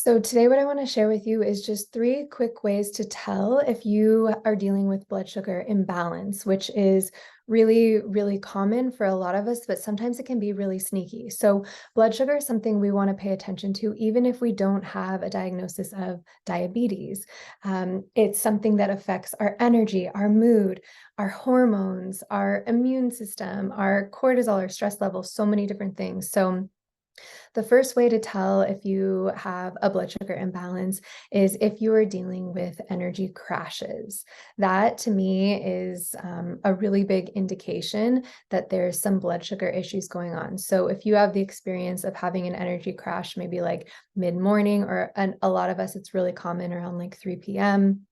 So today what I want to share with you is just three quick ways to tell if you are dealing with blood sugar imbalance, which is really, really common for a lot of us, but sometimes it can be really sneaky. So blood sugar is something we want to pay attention to, even if we don't have a diagnosis of diabetes. It's something that affects our energy, our mood, our hormones, our immune system, our cortisol, our stress levels, so many different things. So the first way to tell if you have a blood sugar imbalance is if you are dealing with energy crashes. That to me is a really big indication that there's some blood sugar issues going on. So if you have the experience of having an energy crash, maybe like mid-morning, or a lot of us, it's really common around like 3 p.m.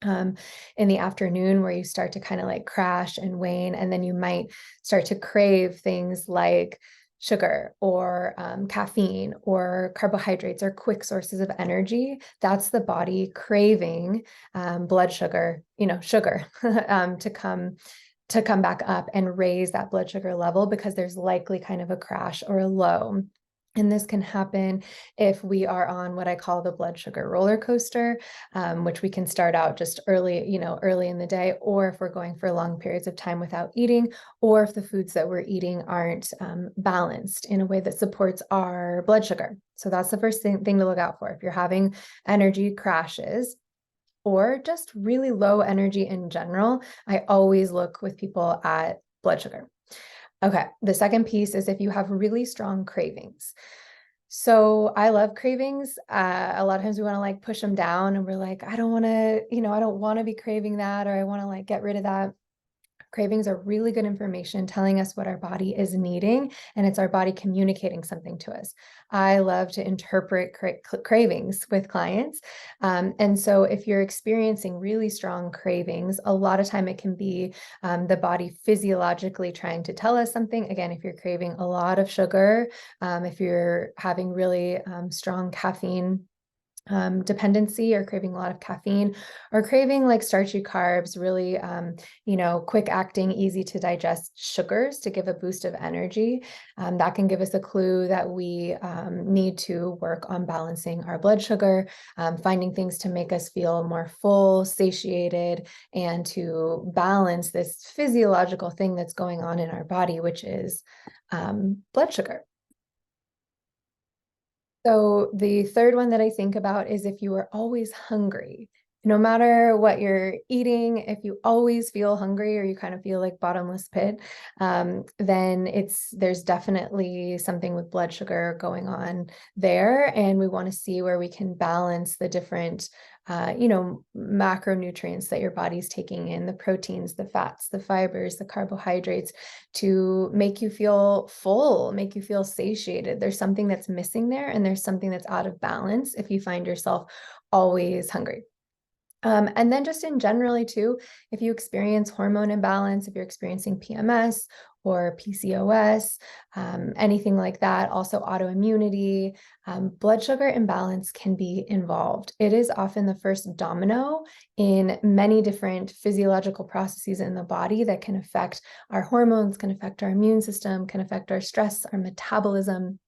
In the afternoon, where you start to kind of like crash and wane, and then you might start to crave things like sugar or caffeine or carbohydrates or quick sources of energy. That's the body craving blood sugar, sugar to come back up and raise that blood sugar level, because there's likely kind of a crash or a low. And this can happen if we are on what I call the blood sugar roller coaster, which we can start out just early in the day, or if we're going for long periods of time without eating, or if the foods that we're eating aren't balanced in a way that supports our blood sugar. So that's the first thing to look out for. If you're having energy crashes, or just really low energy in general, I always look with people at blood sugar. Okay, the second piece is if you have really strong cravings. So I love cravings. A lot of times we want to like push them down and we're like, I don't want to, I don't want to be craving that, or I want to like get rid of that. Cravings are really good information telling us what our body is needing, and it's our body communicating something to us. I love to interpret cravings with clients. And so if you're experiencing really strong cravings, a lot of time it can be the body physiologically trying to tell us something. Again, if you're craving a lot of sugar, if you're having really strong caffeine dependency, or craving a lot of caffeine, or craving like starchy carbs, really, quick acting, easy to digest sugars to give a boost of energy. That can give us a clue that we need to work on balancing our blood sugar, finding things to make us feel more full, satiated, and to balance this physiological thing that's going on in our body, which is blood sugar. So the third one that I think about is if you are always hungry. No matter what you're eating, if you always feel hungry, or you kind of feel like bottomless pit, then there's definitely something with blood sugar going on there. And we want to see where we can balance the different macronutrients that your body's taking in, the proteins, the fats, the fibers, the carbohydrates, to make you feel full, make you feel satiated. There's something that's missing there, and there's something that's out of balance if you find yourself always hungry. And then just in generally too, if you experience hormone imbalance, if you're experiencing PMS or PCOS, anything like that, also autoimmunity, blood sugar imbalance can be involved. It is often the first domino in many different physiological processes in the body that can affect our hormones, can affect our immune system, can affect our stress, our metabolism,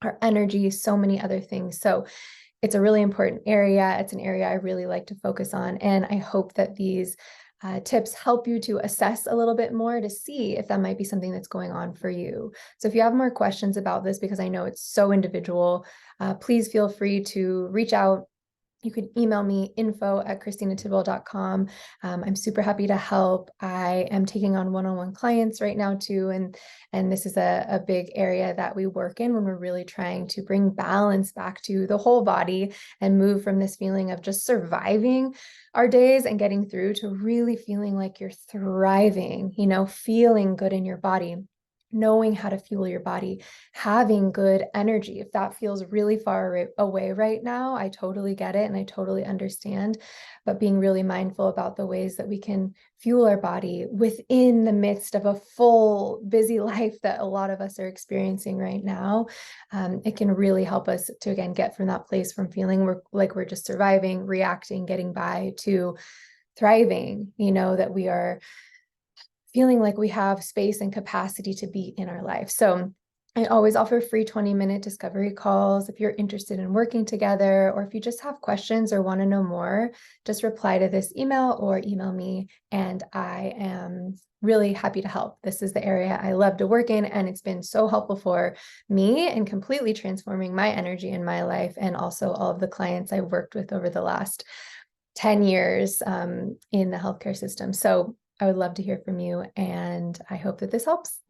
our energy, so many other things. So it's a really important area. It's an area I really like to focus on. And I hope that these tips help you to assess a little bit more to see if that might be something that's going on for you. So if you have more questions about this, because I know it's so individual, please feel free to reach out. You can email me info@christinatidwell.com. I'm super happy to help. I am taking on one-on-one clients right now too. And this is a big area that we work in when we're really trying to bring balance back to the whole body and move from this feeling of just surviving our days and getting through to really feeling like you're thriving, feeling good in your body, knowing how to fuel your body, having good energy. If that feels really far away right now, I totally get it and I totally understand, but being really mindful about the ways that we can fuel our body within the midst of a full, busy life that a lot of us are experiencing right now, it can really help us to, again, get from that place from feeling like we're just surviving, reacting, getting by, to thriving, that we are feeling like we have space and capacity to be in our life. So I always offer free 20-minute discovery calls if you're interested in working together, or if you just have questions or want to know more, just reply to this email or email me, and I am really happy to help. This is the area I love to work in, and it's been so helpful for me in completely transforming my energy in my life, and also all of the clients I've worked with over the last 10 years in the healthcare system. So I would love to hear from you, and I hope that this helps.